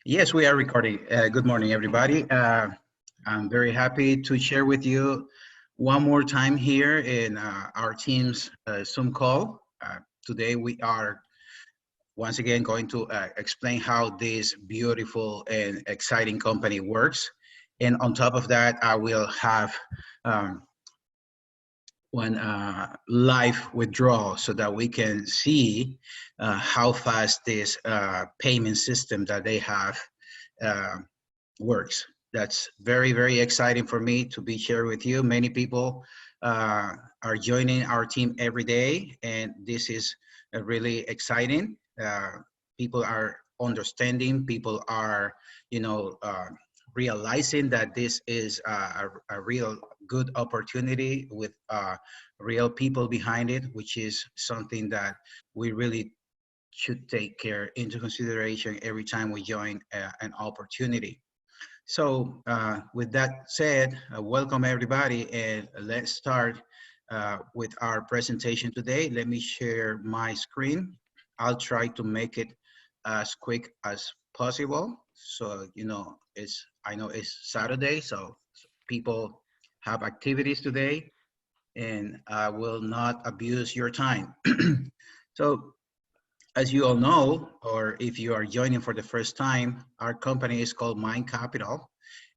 Yes, we are recording. Good morning, everybody. I'm very happy to share with you one more time here in our team's Zoom call. Today we are once again going to explain how this beautiful and exciting company works. And on top of that, I will have one live withdrawal so that we can see how fast this payment system that they have works. That's very, very exciting for me to be shared with you. Many people are joining our team every day, and this is really exciting. People are understanding, people are, realizing that this is a real good opportunity with real people behind it, which is something that we really should take care into consideration every time we join an opportunity. So with that said, welcome everybody, and let's start with our presentation today. Let me share my screen. I'll try to make it as quick as possible. So, I know it's Saturday, so people have activities today, and I will not abuse your time. So, as you all know, or if you are joining for the first time, our company is called Mind.Capital,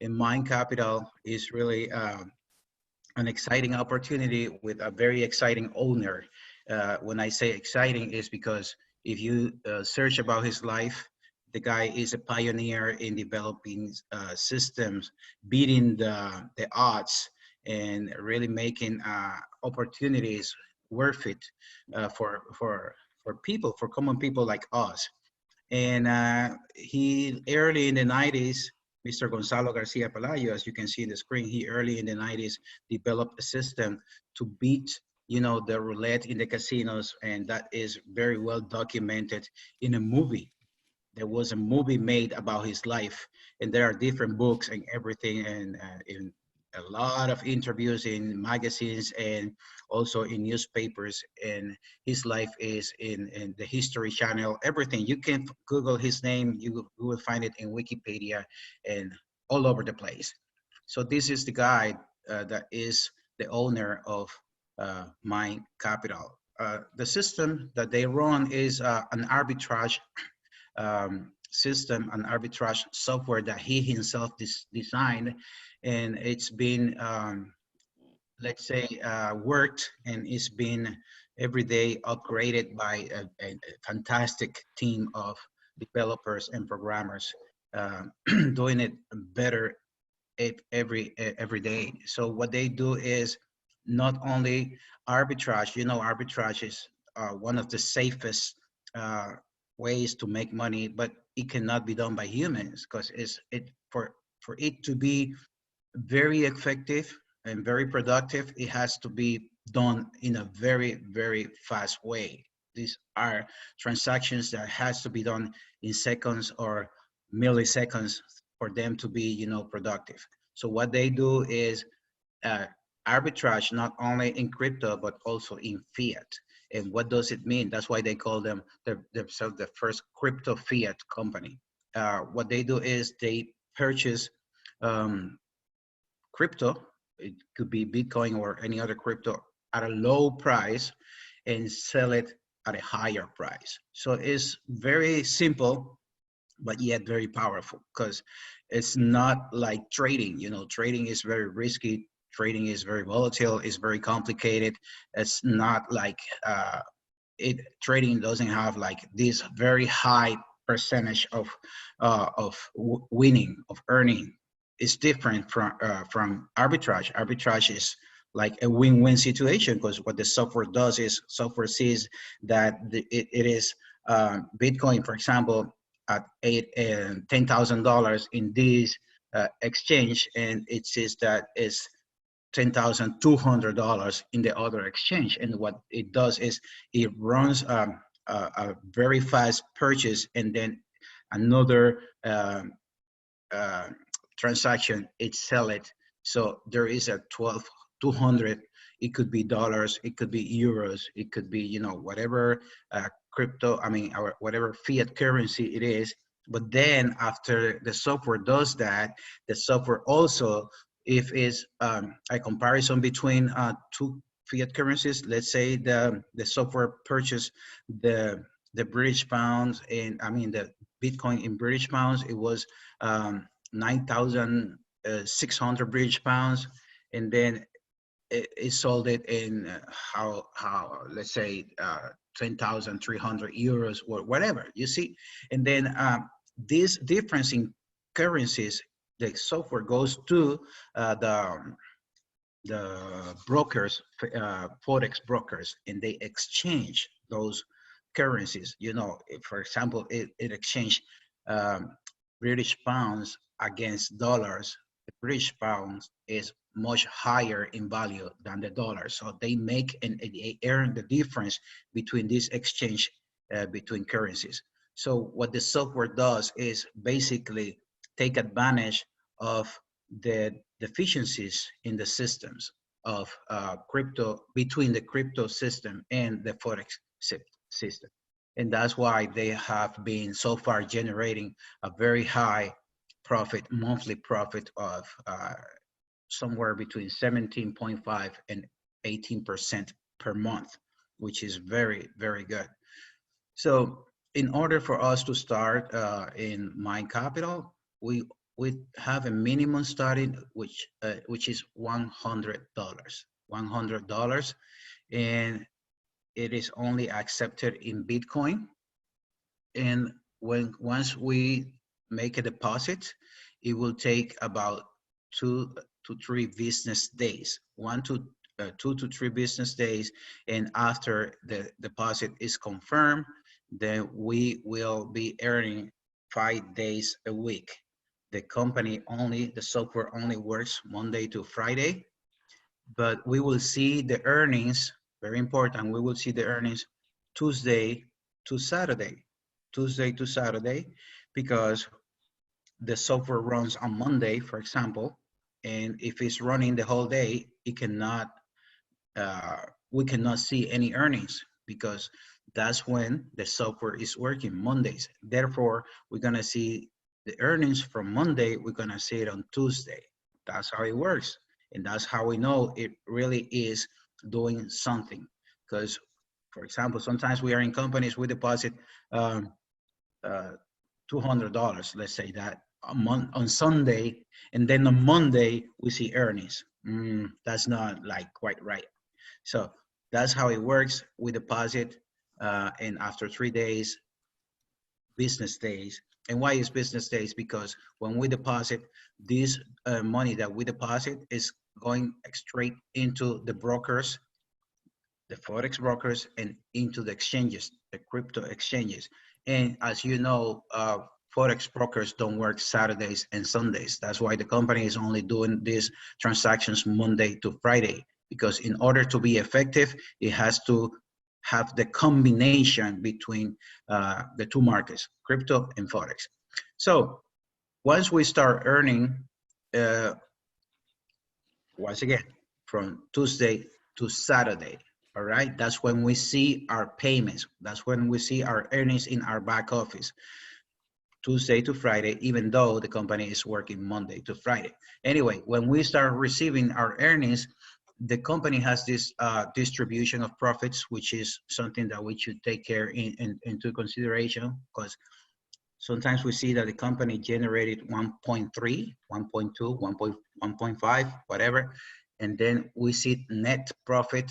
and Mind.Capital is really an exciting opportunity with a very exciting owner. When I say exciting, is because if you search about his life, the guy is a pioneer in developing systems, beating the odds, and really making opportunities worth it for people, for common people like us. And he early in the 90s, Mr. Gonzalo Garcia Pelayo, as you can see in the screen, he early in the 90s developed a system to beat, the roulette in the casinos, and that is very well documented in a movie. There was a movie made about his life, and there are different books and everything, and in a lot of interviews in magazines and also in newspapers. And his life is in the History Channel, everything. You can Google his name, you will find it in Wikipedia and all over the place. So this is the guy that is the owner of Mind.Capital. The system that they run is an arbitrage system, an arbitrage software that he himself designed, and it's been, let's say, worked, and it's been every day upgraded by a fantastic team of developers and programmers doing it better every day. So what they do is not only arbitrage. Arbitrage is one of the safest ways to make money, but it cannot be done by humans, because for it to be very effective and very productive, it has to be done in a very, very fast way. These are transactions that has to be done in seconds or milliseconds for them to be, productive. So what they do is arbitrage, not only in crypto, but also in fiat. And what does it mean? That's why they call themselves the first crypto fiat company. What they do is they purchase crypto, it could be Bitcoin or any other crypto, at a low price and sell it at a higher price. So it's very simple, but yet very powerful, because it's not like trading. Trading is very risky. Trading is very volatile. It's very complicated. It's not like trading doesn't have like this very high percentage of winning, of earning. It's different from arbitrage. Arbitrage is like a win-win situation, because what the software does is software sees that it is Bitcoin, for example, at $10,000 in this exchange, and it says that it's $10,200 in the other exchange. And what it does is it runs a very fast purchase, and then another transaction, it sell it. So there is a 12,200. It could be dollars, it could be euros, it could be, whatever crypto, I mean, our whatever fiat currency it is. But then after the software does that, the software also, if is a comparison between two fiat currencies, let's say the software purchased the British pounds, and I mean the Bitcoin in British pounds, it was 9,600 British pounds, and then it sold it in how let's say 10,300 euros or whatever, you see. And then this difference in currencies, the software goes to the brokers, forex brokers, and they exchange those currencies. You know, if, for example, it exchanged um, British pounds against dollars. The British pounds is much higher in value than the dollar, so they make and they earn the difference between this exchange between currencies. So what the software does is basically take advantage of the deficiencies in the systems of crypto, between the crypto system and the forex system. And that's why they have been so far generating a very high profit, monthly profit of somewhere between 17.5 and 18% per month, which is very, very good. So in order for us to start in Mind.Capital, we have a minimum starting which is $100, $100, and it is only accepted in Bitcoin. And once we make a deposit, it will take about 2 to 3 business days, 2 to 3 business days. And after the deposit is confirmed, then we will be earning 5 days a week. The company only, the software only works Monday to Friday, but we will see the earnings, very important, we will see the earnings Tuesday to Saturday, Tuesday to Saturday, because the software runs on Monday, for example, and if it's running the whole day, it cannot, we cannot see any earnings, because that's when the software is working, Mondays. Therefore, we're gonna see the earnings from Monday, we're gonna see it on Tuesday. That's how it works. And that's how we know it really is doing something. Because, for example, sometimes we are in companies, we deposit $200, let's say that, on Sunday, and then on Monday we see earnings. That's not like quite right. So that's how it works. We deposit, and after 3 days, business days. And why is business days? Because when we deposit, this money that we deposit is going straight into the brokers, the forex brokers, and into the exchanges, the crypto exchanges. And as you know, forex brokers don't work Saturdays and Sundays. That's why the company is only doing these transactions Monday to Friday, because in order to be effective, it has to have the combination between the two markets, crypto and forex. So once we start earning, once again, from Tuesday to Saturday, all right, that's when we see our payments. That's when we see our earnings in our back office, Tuesday to Friday, even though the company is working Monday to Friday. Anyway, when we start receiving our earnings, the company has this distribution of profits, which is something that we should take care into consideration, because sometimes we see that the company generated 1.3, 1.2, 1.5, whatever, and then we see net profit.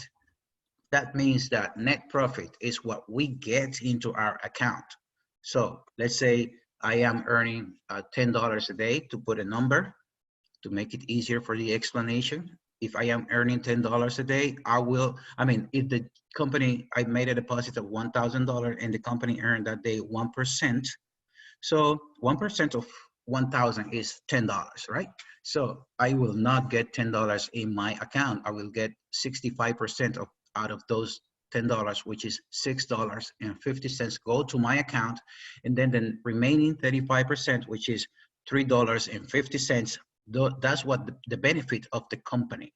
That means that net profit is what we get into our account. So let's say I am earning $10 a day, to put a number, to make it easier for the explanation. If I am earning $10 a day, if the company, I made a deposit of $1,000 and the company earned that day 1%. So 1% of 1,000 is $10, right? So I will not get $10 in my account. I will get 65% out of those $10, which is $6.50, go to my account, and then the remaining 35%, which is $3.50. That's what the benefit of the company,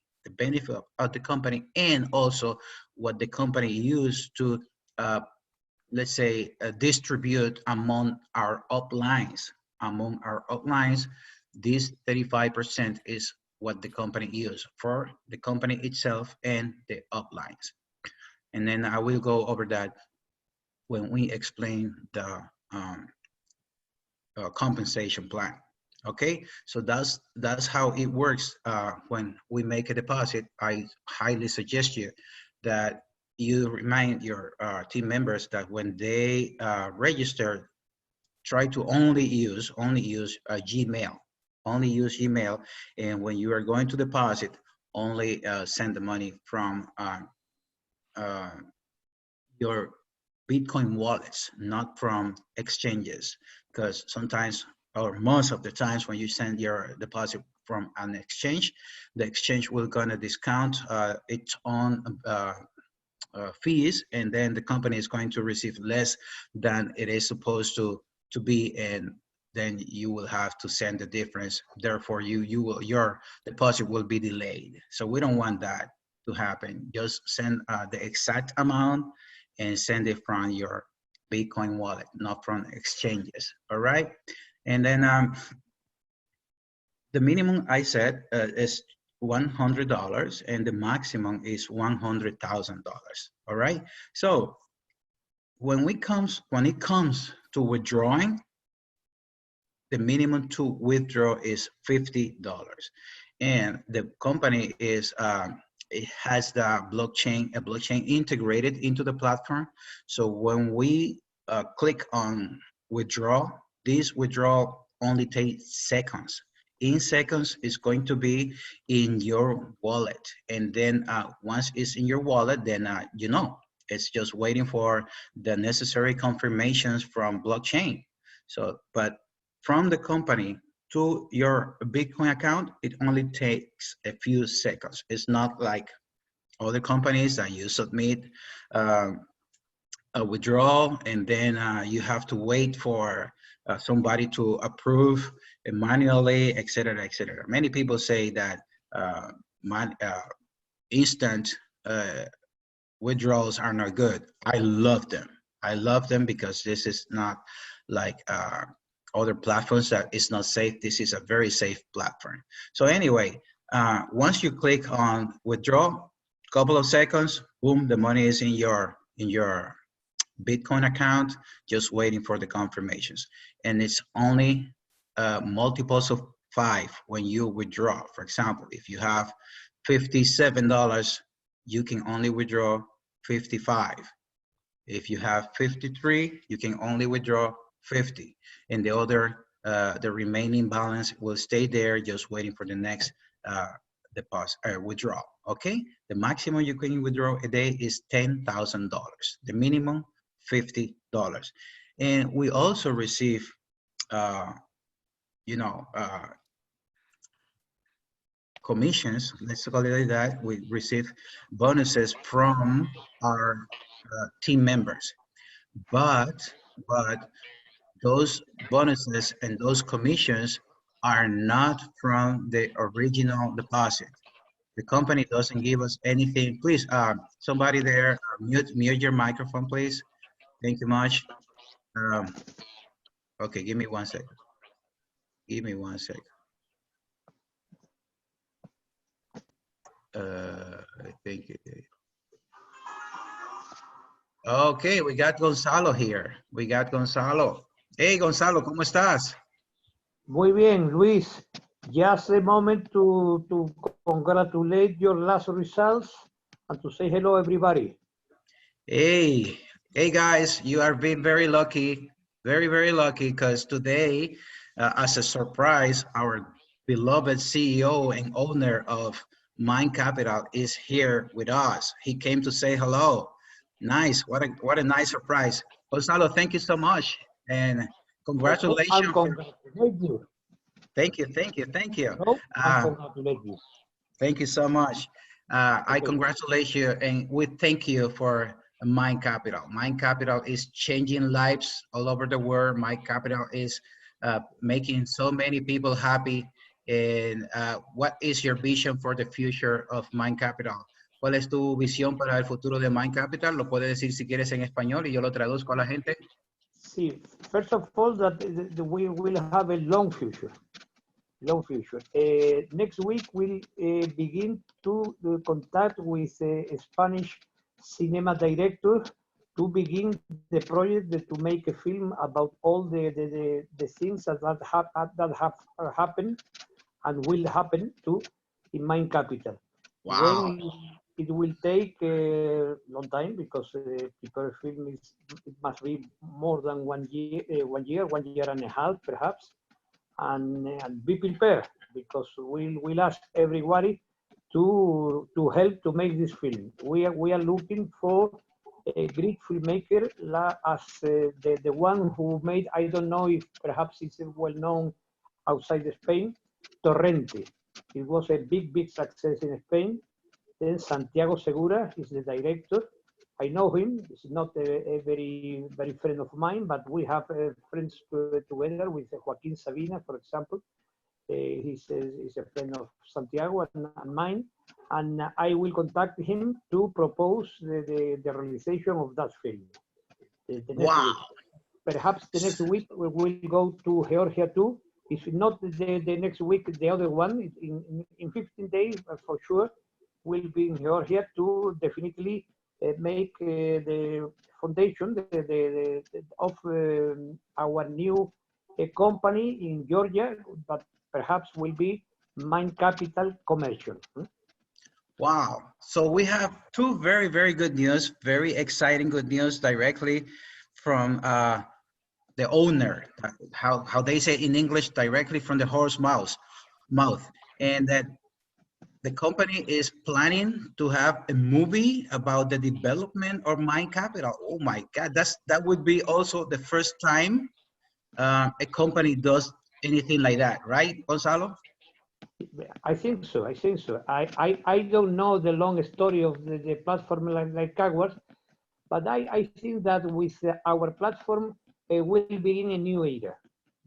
and also what the company used to let's say, distribute among our uplines. Among our uplines, this 35% is what the company use for the company itself and the uplines. And then I will go over that when we explain the compensation plan. Okay, so that's how it works. When we make a deposit, I highly suggest you that you remind your team members that when they register, try to only use Gmail, only use Gmail, and when you are going to deposit, only send the money from uh, your Bitcoin wallets, not from exchanges, because sometimes or most of the times when you send your deposit from an exchange, the exchange will gonna discount its own fees, and then the company is going to receive less than it is supposed to be, and then you will have to send the difference. Therefore, your deposit will be delayed. So we don't want that to happen. Just send the exact amount and send it from your Bitcoin wallet, not from exchanges. All right. And then the minimum I said is $100, and the maximum is $100,000. All right. So when it comes to withdrawing, the minimum to withdraw is $50, and the company is it has the a blockchain integrated into the platform. So when we click on withdraw, this withdrawal only takes seconds. In seconds, it's going to be in your wallet, and then once it's in your wallet, then you know it's just waiting for the necessary confirmations from blockchain. So, but from the company to your Bitcoin account, it only takes a few seconds. It's not like other companies that you submit a withdrawal and then you have to wait for somebody to approve it manually, et cetera, et cetera. Many people say that uh, instant withdrawals are not good. I love them. I love them because this is not like other platforms that is not safe. This is a very safe platform. So anyway, once you click on withdraw, couple of seconds, boom, the money is in your Bitcoin account, just waiting for the confirmations. And it's only multiples of 5 when you withdraw. For example, if you have $57, you can only withdraw 55. If you have 53, you can only withdraw 50, and the other, the remaining balance will stay there, just waiting for the next deposit withdrawal. Okay, the maximum you can withdraw a day is $10,000. The minimum $50, and we also receive, you know, commissions. Let's call it like that. We receive bonuses from our team members, but those bonuses and those commissions are not from the original deposit. The company doesn't give us anything. Please, somebody there, mute your microphone, please. Thank you much. Okay, give me 1 second. Give me 1 second. I think. Okay, we got Gonzalo here. We got Gonzalo. Hey, Gonzalo, ¿cómo estás? Muy bien, Luis. Just a moment to congratulate your last results and to say hello, everybody. Hey, guys, you are being very lucky, very lucky, because today, as a surprise, our beloved CEO and owner of Mind.Capital is here with us. He came to say hello. Nice, what a nice surprise. Gonzalo, thank you so much, and congratulations. Congratulate you. Thank you. Congratulate you. Thank you so much. I congratulate you, and we thank you for Mind.Capital. Mind.Capital is changing lives all over the world. Mind.Capital is making so many people happy. And what is your vision for the future of Mind.Capital? ¿Cuál es tu visión para el futuro de Mind.Capital? Lo puedes decir si quieres en español y yo lo traduzco a la gente. See, first of all, that we will have a long future. Long future. Next week, we'll begin to contact with a Spanish cinema director to begin the project to make a film about all the things that have happened and will happen to in Mind Capital. Wow. When it will take a long time because prepare film is it must be more than 1 year, 1 year and a half perhaps, and be prepared because we'll ask everybody to help to make this film. We are looking for a Greek filmmaker as the one who made, I don't know if perhaps it's well known outside Spain, Torrente. It was a big success in Spain. Then Santiago Segura is the director. I know him. He's not a very friend of mine, but we have friends together with Joaquin Sabina, for example. He's a friend of Santiago and mine. And I will contact him to propose the realization of that film. The next Wow. week. Perhaps the next week we will go to Georgia too. If not the next week, the other one, in 15 days for sure, will be in Georgia to definitely make the foundation of our new company in Georgia, but perhaps will be Mind Capital Commercial. Wow. So we have two very good news, very exciting good news directly from the owner, how they say in English, directly from the horse mouth. And that the company is planning to have a movie about the development of Mind Capital. Oh my God, that would be also the first time a company does anything like that, right, Gonzalo? I think so. I think so. I don't know the long story of the platform like ours, but I think that with our platform, we'll begin a new era.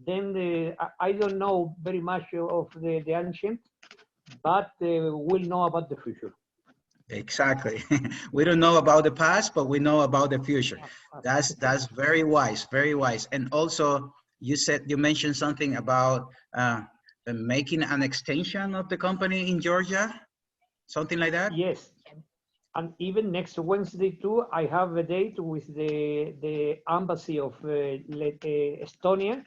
Then I don't know very much of the ancient, but we'll know about the future. Exactly. We don't know about the past, but we know about the future. That's very wise, very wise. And also, you mentioned something about making an extension of the company in Georgia, something like that. Yes, and even next Wednesday too, I have a date with the embassy of Estonia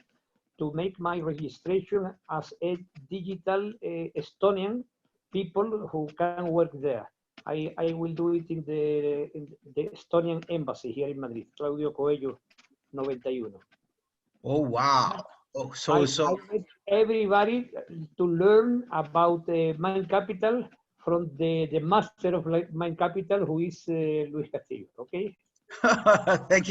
to make my registration as a digital Estonian people who can work there. I will do it in the Estonian embassy here in Madrid, Claudio Coelho 91. Oh wow. Oh, I so need everybody to learn about Mind Capital from the master of Mind Capital, who is Luis Castillo. Okay. thank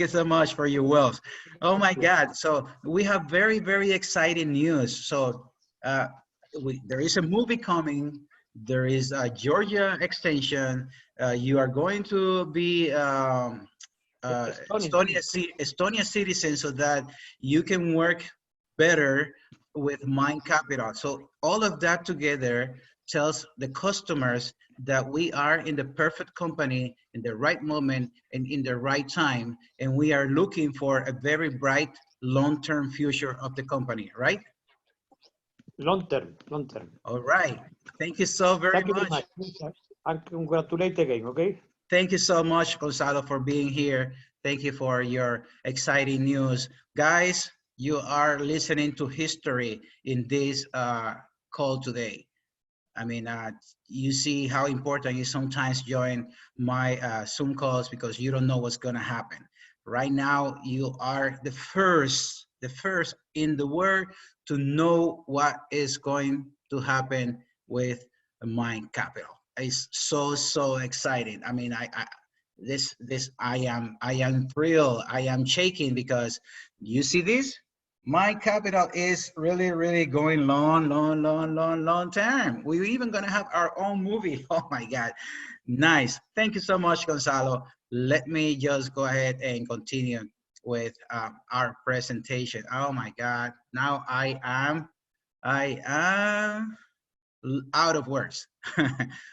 you so much for your wealth. Oh my God. So we have very exciting news. So uh, there is a movie coming. There is a Georgia extension. You are going to be Estonian. Estonia citizen so that you can work better with Mind Capital. So all of that together tells the customers that we are in the perfect company in the right moment and in the right time, and we are looking for a very bright long-term future of the company, right? Long term, long term. All right. Thank you so very Thank you very much. much. And congratulate again, okay? Thank you so much, Gonzalo, for being here. Thank you for your exciting news. Guys, you are listening to history in this call today. I mean, you see how important you sometimes join my Zoom calls because you don't know what's going to happen. Right now, you are the first in the world to know what is going to happen with Mind Capital. It's so exciting. I mean, I am thrilled. I am shaking because you see this. Mind Capital is really going long term. We're even gonna have our own movie. Oh my God, nice. Thank you so much, Gonzalo. Let me just go ahead and continue with our presentation. Oh my God, now I am out of words.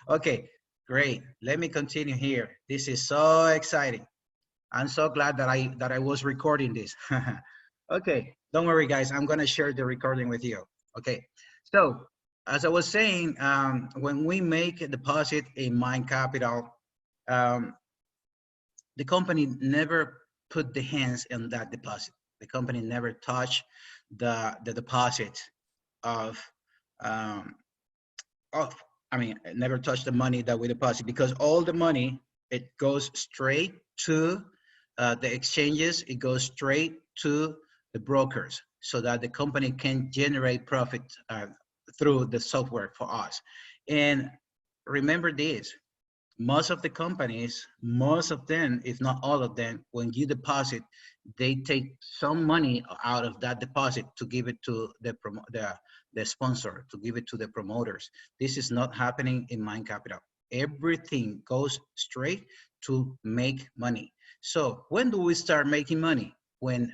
Okay, Great. Let me continue here. This is so exciting. I'm so glad that I was recording this. Okay, don't worry, guys. I'm gonna share the recording with you. Okay, so as I was saying, when we make a deposit in Mind Capital, um, the company never put the hands on that deposit. The company never touched the deposit of um, of I mean, never touch the money that we deposit, because all the money, it goes straight to the exchanges. It goes straight to the brokers so that the company can generate profit through the software for us. And remember this, most of the companies, most of them, if not all of them, when you deposit, they take some money out of that deposit to give it to the sponsor, to give it to the promoters. This is not happening in Mind Capital. Everything goes straight to make money. So when do we start making money? When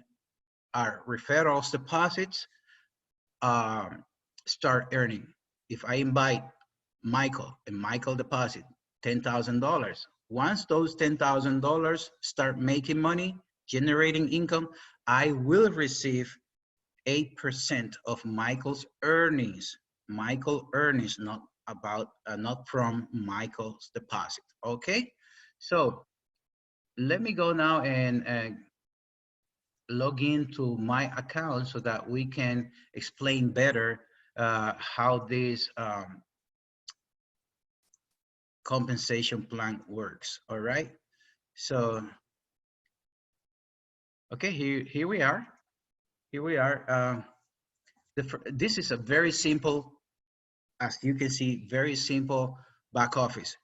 our referrals deposits start earning. If I invite Michael and Michael deposit $10,000, once those $10,000 start making money, generating income, I will receive 8% of Michael's earnings. Michael earnings, not from Michael's deposit. Okay, so let me go now and log into my account so that we can explain better how this compensation plan works. All right. So, okay, here we are. Here we are. This is a very simple, as you can see, very simple back office.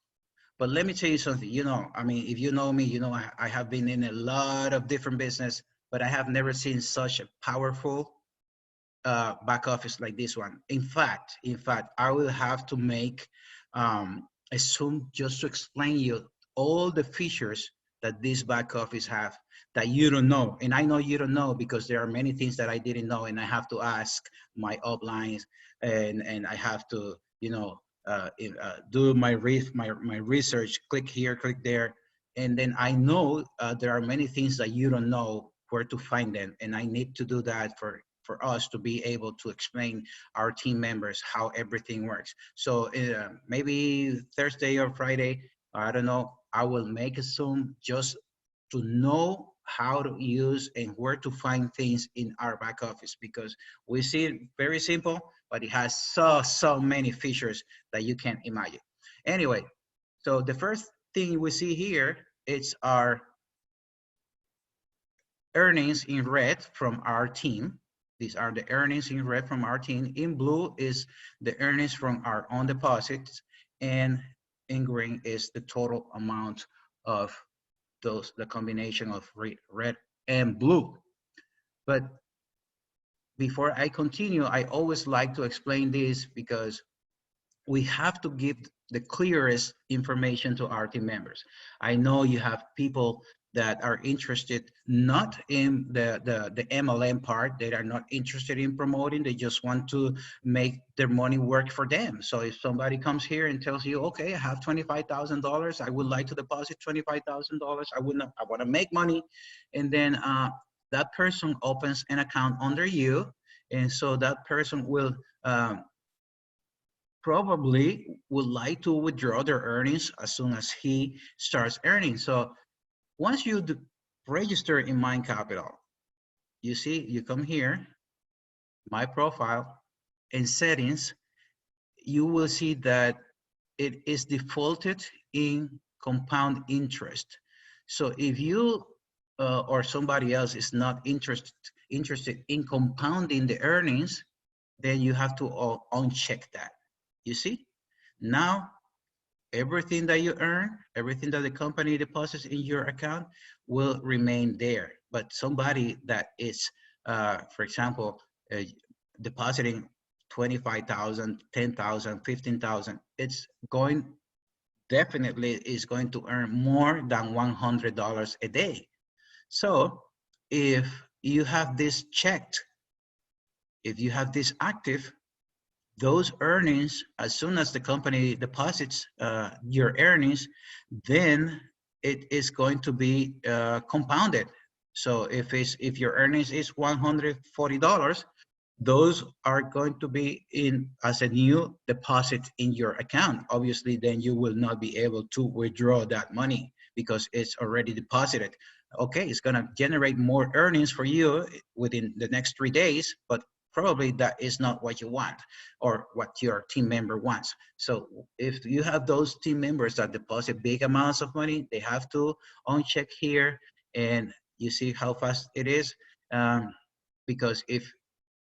But let me tell you something. You know, I mean, if you know me, you know I have been in a lot of different business, but I have never seen such a powerful back office like this one. In fact, I will have to make a Zoom just to explain you all the features that this back office have that you don't know. And I know you don't know because there are many things that I didn't know, and I have to ask my uplines, and I have to, you know, do my research, click here, click there. And then I know there are many things that you don't know where to find them. And I need to do that for us to be able to explain our team members how everything works. So maybe Thursday or Friday, I don't know, I will make a Zoom just to know how to use and where to find things in our back office, because we see it very simple, but it has so many features that you can't imagine. Anyway, so the first thing we see here, it's our earnings in red from our team. These are the earnings in red from our team. In blue is the earnings from our own deposits, and in green is the total amount of the combination of red and blue. But before I continue, I always like to explain this because we have to give the clearest information to our team members. I know you have people that are interested not in the MLM part. They are not interested in promoting. They just want to make their money work for them. So if somebody comes here and tells you, okay, I have $25,000, I would like to deposit $25,000. I want to make money. And then that person opens an account under you. And so that person will probably would like to withdraw their earnings as soon as he starts earning. So once you register in Mind Capital, you see, you come here, my profile, and settings, you will see that it is defaulted in compound interest. So if you or somebody else is not interested in compounding the earnings, then you have to uncheck that. You see, now everything that you earn, everything that the company deposits in your account will remain there. But somebody that is, for example, depositing 25,000, 10,000, 15,000, it's going, definitely is going to earn more than $100 a day. So if you have this checked, if you have this active, those earnings, as soon as the company deposits your earnings, then it is going to be compounded. So if your earnings is $140, those are going to be in as a new deposit in your account. Obviously, then you will not be able to withdraw that money because it's already deposited. Okay, it's going to generate more earnings for you within the next 3 days, but probably that is not what you want or what your team member wants. So if you have those team members that deposit big amounts of money, they have to uncheck here, and you see how fast it is. Because if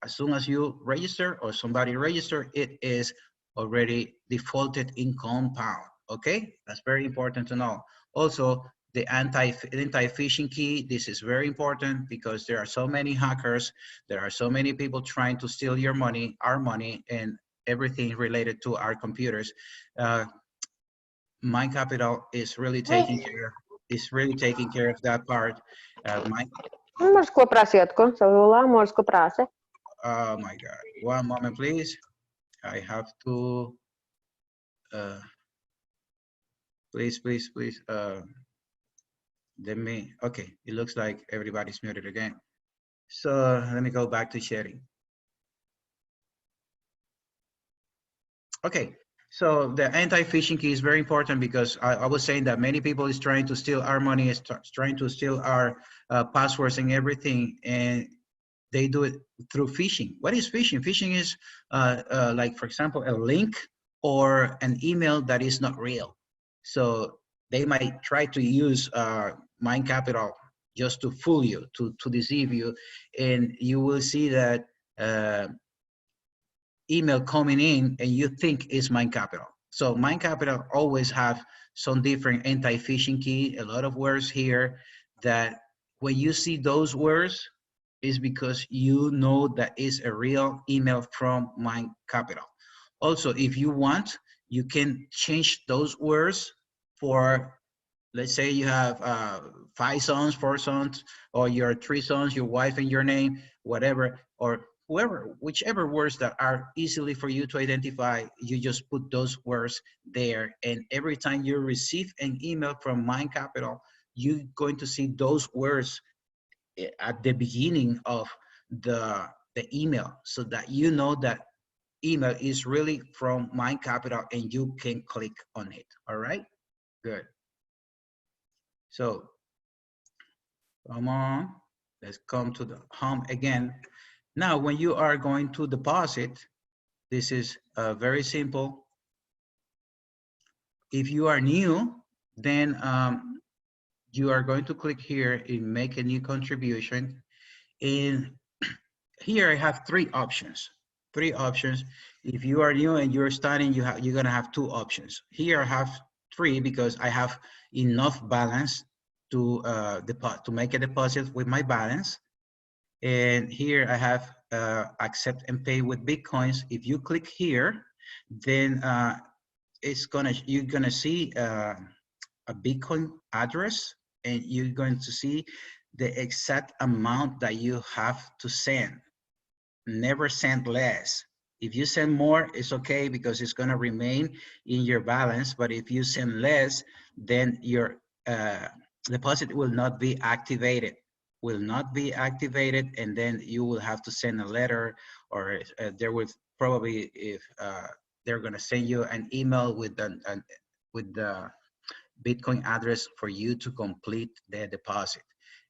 as soon as you register or somebody register, it is already defaulted in compound. Okay, that's very important to know. Also, the anti-phishing key, this is very important because there are so many hackers, there are so many people trying to steal your money, our money, and everything related to our computers. Mind.Capital is really taking care of that part. My Moras ko prasiot ko sa lula, moras ko prase. Oh my God! One moment, please. I have to. Please, please, please. Let me. Okay, it looks like everybody's muted again. So let me go back to sharing. Okay, so the anti-phishing key is very important because I was saying that many people is trying to steal our money, is trying to steal our passwords and everything, and they do it through phishing. What is phishing? Phishing is like, for example, a link or an email that is not real. So they might try to use Mind.Capital just to fool you, to deceive you, and you will see that email coming in and you think it's Mind.Capital. So Mind.Capital always have some different anti-phishing key, a lot of words here that when you see those words is because you know that is a real email from Mind.Capital. Also, if you want, you can change those words for, let's say you have 5 sons, 4 sons, or your 3 sons, your wife and your name, whatever, or whoever, whichever words that are easily for you to identify, you just put those words there. And every time you receive an email from Mind.Capital, you're going to see those words at the beginning of the email, so that you know that email is really from Mind.Capital and you can click on it. All right, good. So come on, let's come to the home again. Now, when you are going to deposit, this is very simple. If you are new, then you are going to click here in make a new contribution. And here I have 3 options. 3 options. If you are new and you're starting, you're gonna have 2 options. Here I have 3 because I have enough balance to make a deposit with my balance. And here I have accept and pay with Bitcoins. If you click here, then you're gonna see a Bitcoin address, and you're going to see the exact amount that you have to send. Never send less. If you send more, it's okay because it's gonna remain in your balance. But if you send less, then your deposit will not be activated. And then you will have to send a letter, or there will probably, if they're gonna send you an email with the Bitcoin address for you to complete the deposit.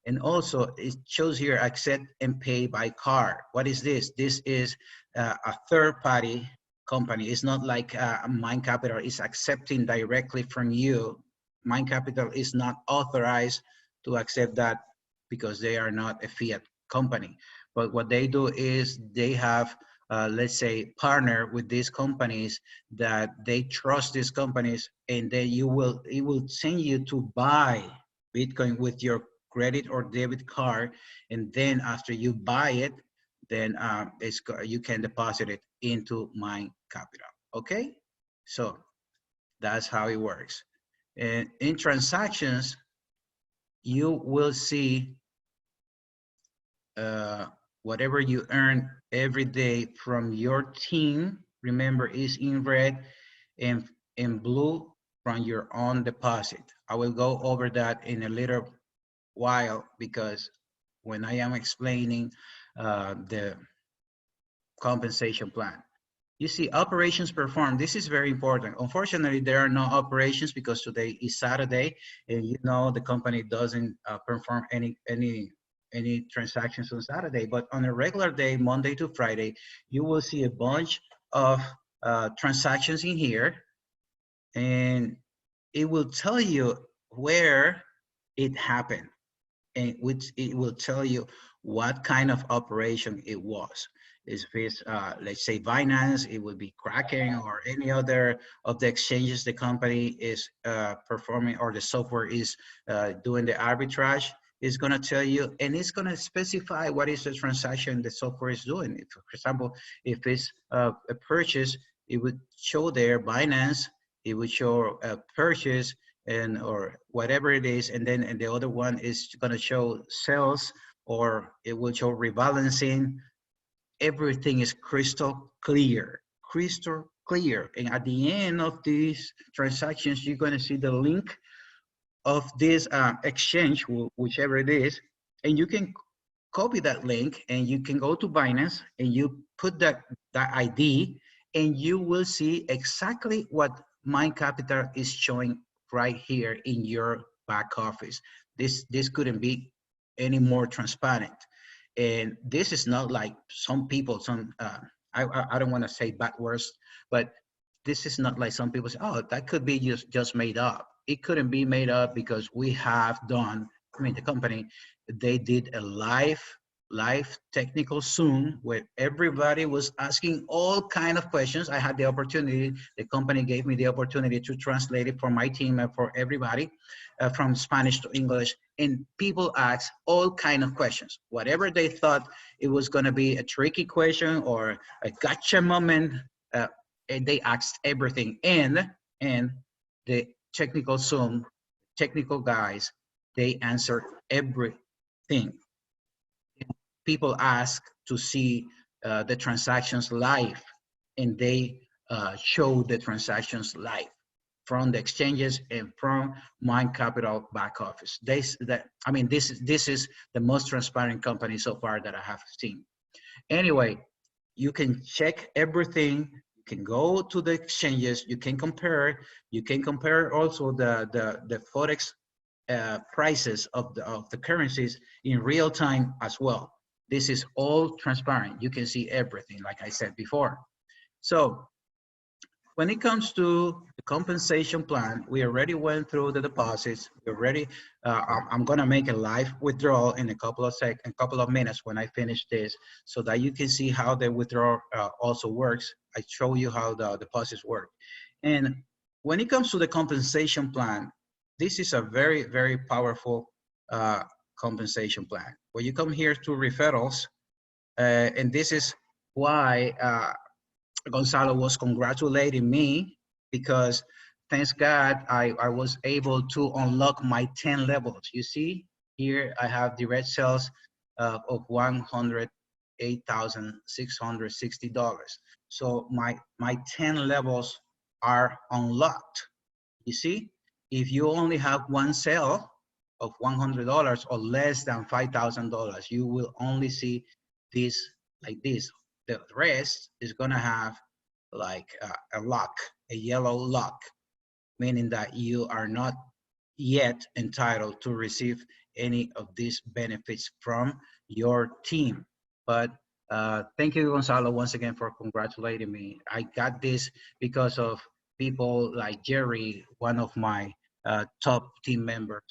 And also it shows here accept and pay by card. What is this? This is a third party company. It's not like Mind.Capital is accepting directly from you. Mind.Capital is not authorized to accept that because they are not a Fiat company. But what they do is they have let's say partner with these companies that they trust these companies, and then it will send you to buy Bitcoin with your credit or debit card, and then after you buy it, then you can deposit it into Mind.Capital. Okay, so that's how it works. And in transactions, you will see whatever you earn every day from your team remember, is in red and in blue from your own deposit. I will go over that in a little while because when I am explaining the compensation plan. You see, operations performed. This is very important. Unfortunately, there are no operations because today is Saturday, and you know the company doesn't perform any transactions on Saturday. But on a regular day, Monday to Friday, you will see a bunch of transactions in here, and it will tell you where it happened, and which it will tell you what kind of operation it was. If it's, let's say Binance, it would be Kraken or any other of the exchanges the company is performing or the software is doing the arbitrage. It's gonna tell you, and it's gonna specify what is the transaction the software is doing. If, for example, if it's a purchase, it would show there Binance, it would show a purchase, and or whatever it is, and then and the other one is going to show sales, or it will show rebalancing. Everything is crystal clear, crystal clear. And at the end of these transactions, you're going to see the link of this exchange, whichever it is, and you can copy that link and you can go to Binance and you put that ID, and you will see exactly what Mind.Capital is showing right here in your back office. This couldn't be any more transparent. And this is not like some people, I don't want to say bad words, but this is not like some people say, oh, that could be just made up. It couldn't be made up because we have done, I mean, the company, they did a live technical Zoom where everybody was asking all kind of questions. I had the opportunity, the company gave me the opportunity to translate it for my team and for everybody from Spanish to English. And people asked all kind of questions. Whatever they thought it was gonna be a tricky question or a gotcha moment, and they asked everything. And the technical Zoom, technical guys, they answered everything. People ask to see the transactions live, and they show the transactions live from the exchanges and from Mind.Capital back office. This is the most transparent company so far that I have seen. Anyway, you can check everything. You can go to the exchanges. You can compare. You can compare also the forex prices of the currencies in real time as well. This is all transparent. You can see everything, like I said before. So when it comes to the compensation plan, we already went through the deposits. We already, I'm gonna make a live withdrawal in a couple of minutes when I finish this, so that you can see how the withdrawal also works. I show you how the deposits work. And when it comes to the compensation plan, this is a very, very powerful compensation plan. When you come here to referrals, and this is why Gonzalo was congratulating me, because thanks God, I was able to unlock my 10 levels. You see, here I have direct sales of $108,660. So my 10 levels are unlocked. You see, if you only have one sale of $100 or less than $5,000, you will only see this like this. The rest is gonna have like a lock, a yellow lock, meaning that you are not yet entitled to receive any of these benefits from your team. But thank you, Gonzalo, once again for congratulating me. I got this because of people like Jerry, one of my top team members.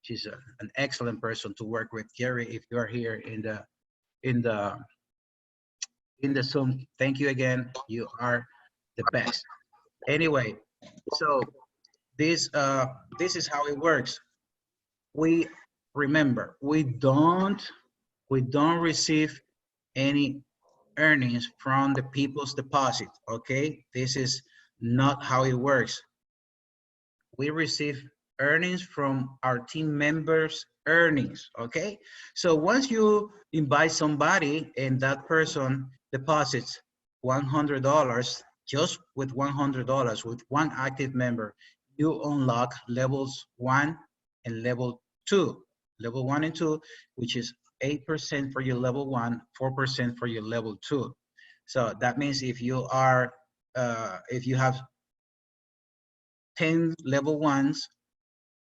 She's an excellent person to work with. Jerry, if you are here in the Zoom, thank you again. You are the best. Anyway, so this is how it works. We remember we don't receive any earnings from the people's deposit. Okay, this is not how it works. We receive earnings from our team members' earnings. Okay, so once you invite somebody and that person deposits $100, just with $100, with one active member, you unlock levels 1 and level 2. Level 1 and 2, which is 8% for your level 1, 4% for your level 2. So that means if you are, if you have 10 level 1s,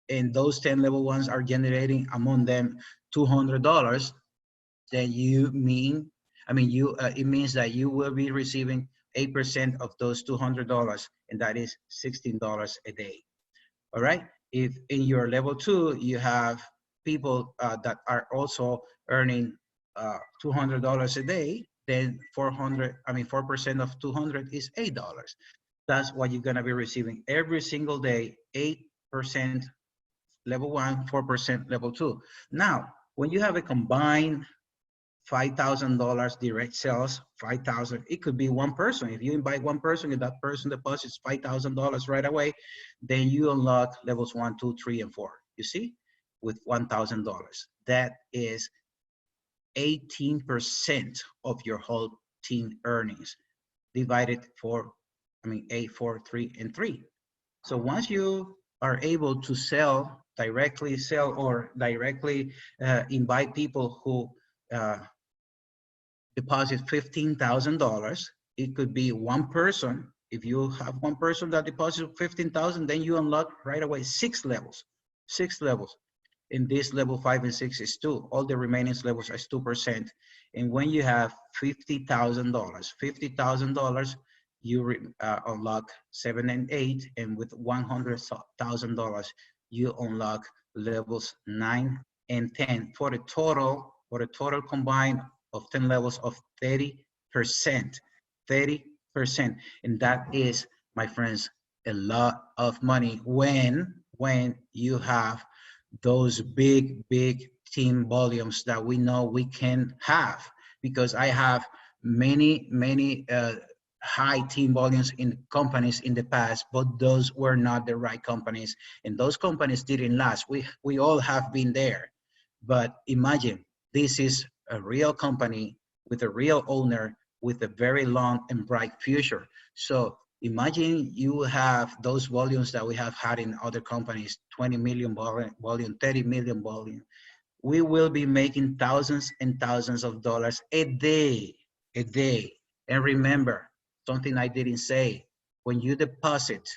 and those 10 level 1s are generating among them $200, then you mean, it means that you will be receiving 8% of those $200, and that is $16 a day. All right. If in your level 2 you have people that are also earning $200 a day, then 4% of 200 is $8. That's what you're gonna be receiving every single day, 8% level 1, 4% level 2. Now, when you have a combined $5,000 direct sales, 5,000, it could be one person. If you invite one person and that person deposits $5,000 right away, then you unlock levels 1, 2, 3, and 4. You see, with $1,000. That is 18% of your whole team earnings divided for, 8, 4, 3, and 3. So once you are able to directly sell or directly invite people who deposit $15,000, it could be one person. If you have one person that deposits 15,000, then you unlock right away 6 levels. 6 levels. In this level 5 and 6 is 2. All the remaining levels is 2%. And when you have $50,000, you unlock 7 and 8, and with $100,000, you unlock levels 9 and 10 for a total combined of 10 levels of 30%. 30%. And that is, my friends, a lot of money when you have those big team volumes that we know we can have. Because I have many high team volumes in companies in the past, but those were not the right companies, and those companies didn't last. We all have been there. But imagine, this is a real company with a real owner with a very long and bright future. So imagine you have those volumes that we have had in other companies, 20 million volume, 30 million volume. We will be making thousands and thousands of dollars a day. And remember, something I didn't say, when you deposit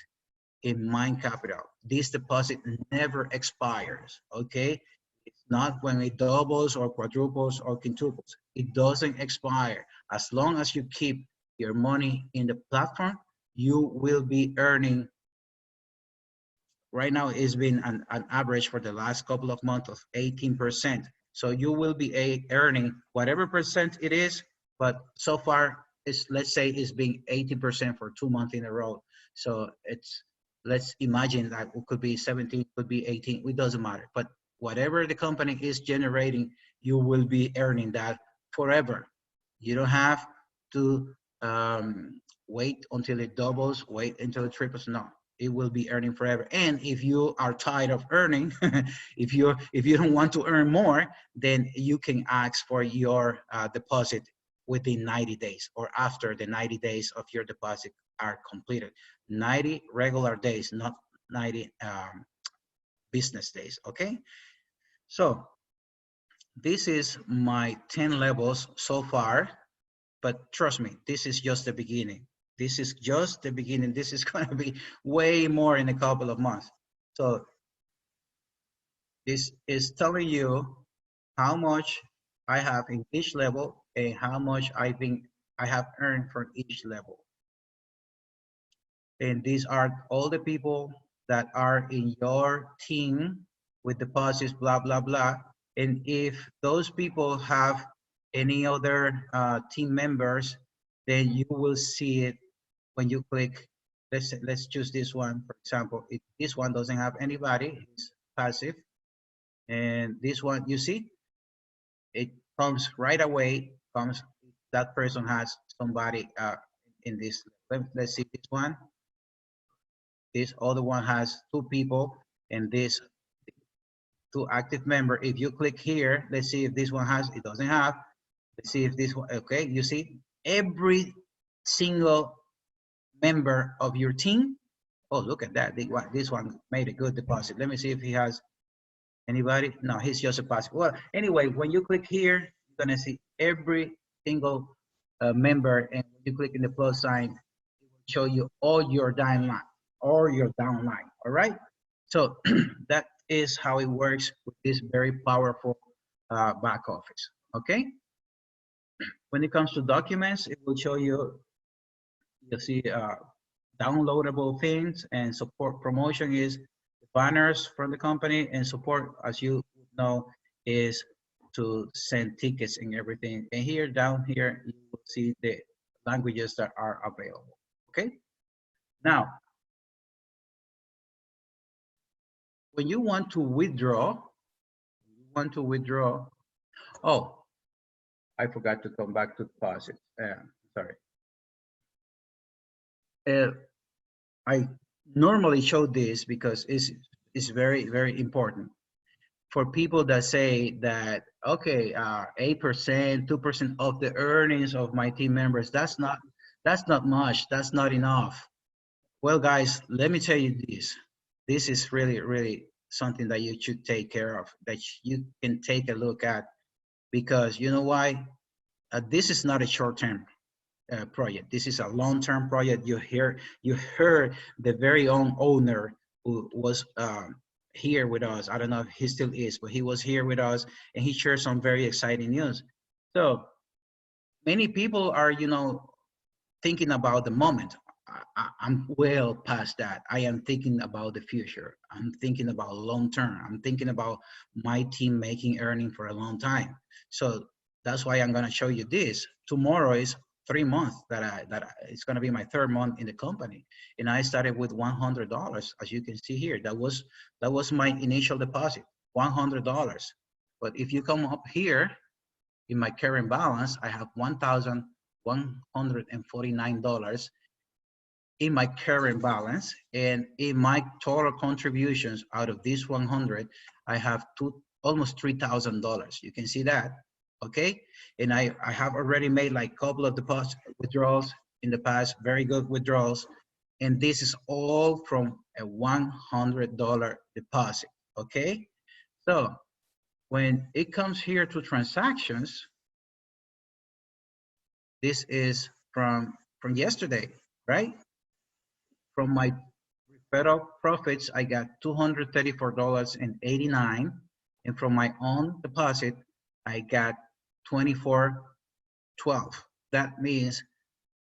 in Mind.Capital, this deposit never expires, okay? It's not when it doubles or quadruples or quintuples. It doesn't expire. As long as you keep your money in the platform, you will be earning. Right now, it's been an average for the last couple of months of 18%. So you will be earning whatever percent it is, but so far, let's say it's been 18% for 2 months in a row. So let's imagine that it could be 17, could be 18, it doesn't matter. But whatever the company is generating, you will be earning that forever. You don't have to wait until it doubles, wait until it triples. No, it will be earning forever. And if you are tired of earning, if you don't want to earn more, then you can ask for your deposit within 90 days or after the 90 days of your deposit are completed. 90 regular days, not 90 business days, okay? So this is my 10 levels so far, but trust me, this is just the beginning. This is just the beginning. This is gonna be way more in a couple of months. So this is telling you how much I have in each level and how much I have earned from each level. And these are all the people that are in your team with deposits, blah, blah, blah. And if those people have any other team members, then you will see it when you click. Let's choose this one, for example. If this one doesn't have anybody, it's passive. And this one, you see, it comes right away, that person has somebody in this. Let's see this one. This other one has 2 people, and this 2 active member. If you click here, let's see if this one has, it doesn't have. Let's see if this one, okay, you see, every single member of your team. Oh, look at that. This one made a good deposit. Let me see if he has anybody. No, he's just a passive. Well, anyway, when you click here, you're going to see every single member. And when you click in the plus sign, it will show you all your downline or your downline. All right. So that is how it works with this very powerful back office. Okay. When it comes to documents, it will show you, you'll see downloadable things, and support promotion is banners from the company, and support, as you know, is to send tickets and everything. And here, down here, you will see the languages that are available. Okay. Now, when you want to withdraw, oh, I forgot to come back to deposits. Sorry. I normally show this because it's very, very important for people that say that, okay, 8%, 2% of the earnings of my team members, that's not much, that's not enough. Well, guys, let me tell you this. This is really, really something that you should take care of, that you can take a look at, because you know why? This is not a short-term project. This is a long-term project. You heard the very own owner who was here with us. I don't know if he still is, but he was here with us, and he shared some very exciting news. So many people are, you know, thinking about the moment. I'm well past that. I am thinking about the future. I'm thinking about long term. I'm thinking about my team making earning for a long time. So that's why I'm going to show you this. Tomorrow is 3 months it's going to be my 3rd month in the company, and I started with $100. As you can see here, that was my initial deposit, $100. But if you come up here in my current balance, I have $1,149 in my current balance, and in my total contributions out of this 100, I have almost $3,000. You can see that, okay? And I have already made like a couple of deposit withdrawals in the past, very good withdrawals, and this is all from a $100 deposit, okay? So when it comes here to transactions, this is from yesterday, right? From my federal profits, I got $234.89, and from my own deposit, I got $24.12. That means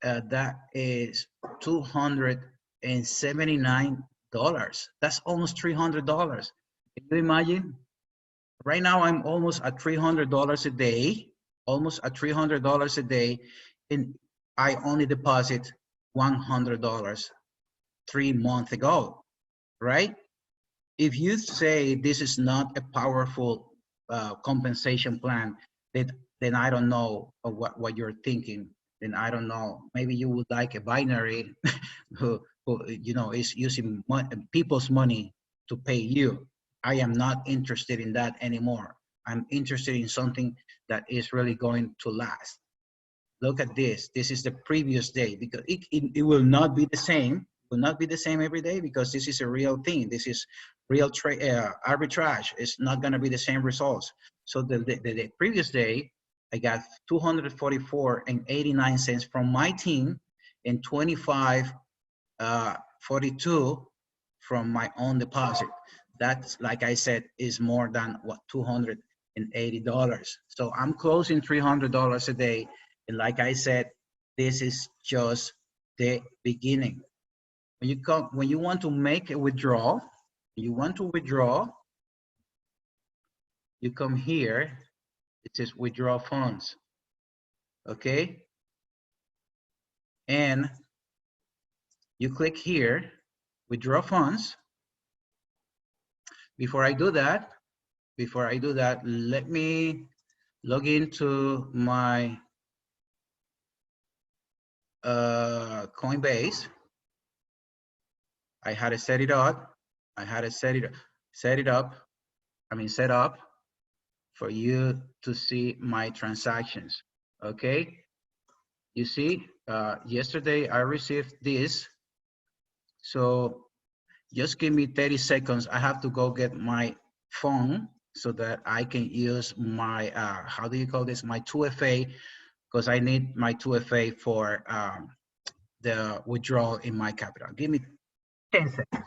that is $279. That's almost $300. Can you imagine? Right now, I'm almost at $300 a day, almost at $300 a day, and I only deposit $100 3 months ago, right? If you say this is not a powerful compensation plan, then I don't know what you're thinking. Then I don't know. Maybe you would like a binary who you know is using people's money to pay you. I am not interested in that anymore. I'm interested in something that is really going to last. Look at this. This is the previous day, because it will not be the same. Will not be the same every day, because this is a real thing. This is real arbitrage. It's not going to be the same results. So the previous day, I got 244.89 cents from my team, and 25.42 from my own deposit. That's, like I said, is more than what, $280. So I'm closing $300 a day, and like I said, this is just the beginning. When you want to make a withdrawal, you come here. It says withdraw funds, okay? And you click here, withdraw funds. Before I do that, let me log into my Coinbase. I had to set it up. Set up for you to see my transactions. Okay. You see, yesterday I received this. So just give me 30 seconds. I have to go get my phone so that I can use my, how do you call this? My 2FA, because I need my 2FA for the withdrawal in my capital. Give me 10 seconds.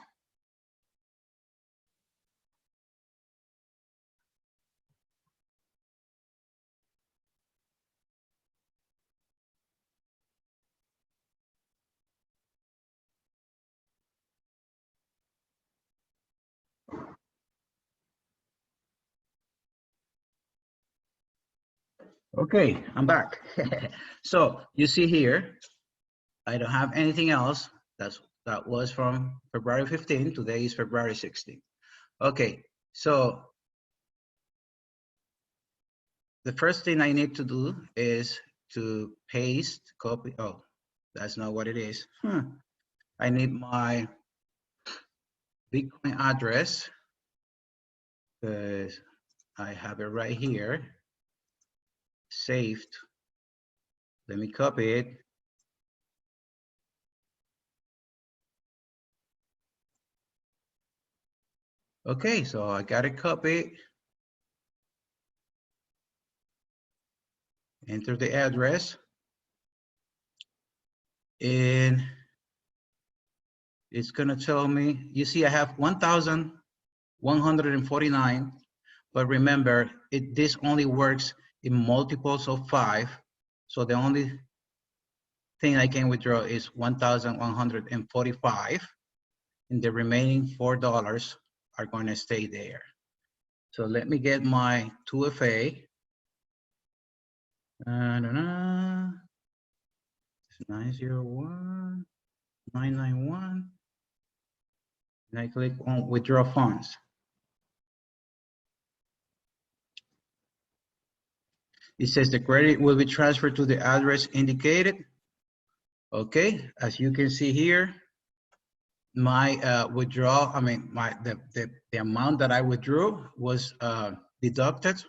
Okay, I'm back. So you see here, I don't have anything else. That was from February 15. Today is February 16. Okay, so the first thing I need to do is to paste, copy. Oh, that's not what it is. I need my Bitcoin address because I have it right here, saved. Let me copy it. Okay, so I got it copied. Enter the address. And it's gonna tell me, you see I have 1,149, but remember, this only works in multiples of 5. So the only thing I can withdraw is 1,145, and the remaining $4 are gonna stay there. So let me get my 2FA. 901, 991, and I click on withdraw funds. It says the credit will be transferred to the address indicated. Okay, as you can see here, my withdrawal, the amount that I withdrew was deducted,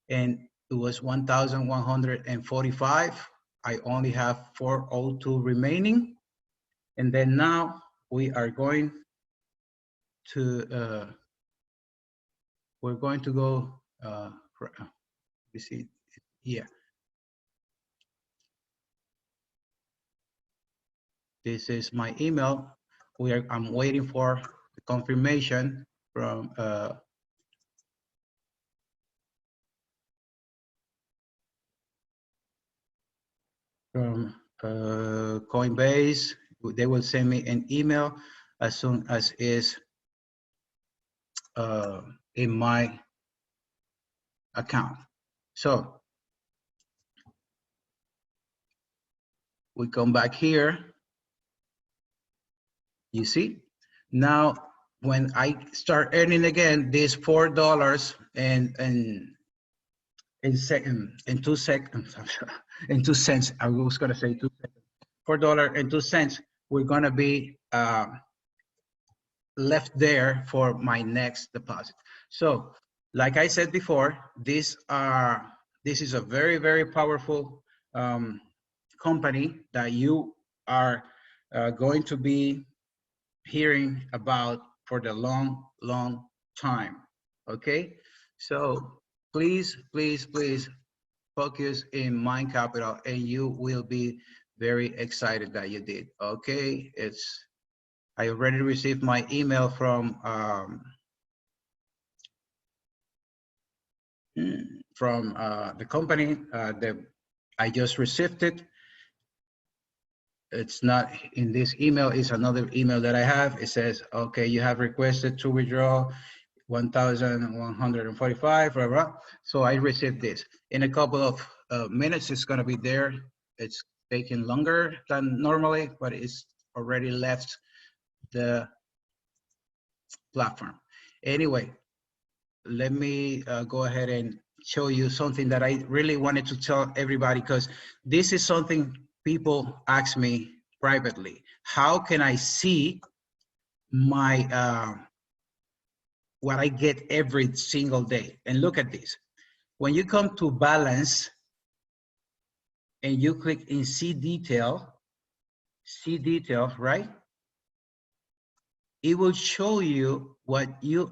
and it was 1,145. I only have 402 remaining. And then now we are going to, we're going to go, you see, yeah. This is my email. I'm waiting for the confirmation from Coinbase. They will send me an email as soon as is in my account. So we come back here. You see, now when I start earning again, this $4 and 2 seconds, in 2 cents. I was gonna say 2 seconds. $4.02. We're gonna be left there for my next deposit. So, like I said before, this is a very, very powerful company that you are going to be hearing about for the long, long time. Okay, so please, please, please focus in Mind.Capital, and you will be very excited that you did. Okay, I already received my email from the company. I just received it. It's not in this email, it's another email that I have. It says, okay, you have requested to withdraw 1,145, blah, blah. So I received this. In a couple of minutes, it's gonna be there. It's taking longer than normally, but it's already left the platform. Anyway, let me go ahead and show you something that I really wanted to tell everybody, because this is something people ask me privately. How can I see my what I get every single day? And look at this. When you come to balance and you click in see detail, right? It will show you what you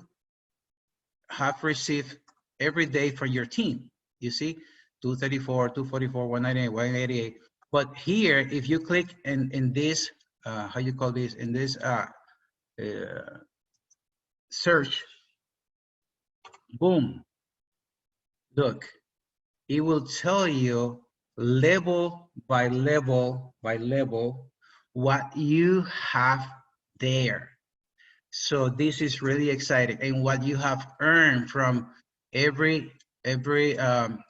have received every day from your team. You see, 234, 244, 198, 188. But here, if you click in this, how you call this, in this search, boom, look, it will tell you level by level by level what you have there. So this is really exciting, and what you have earned from every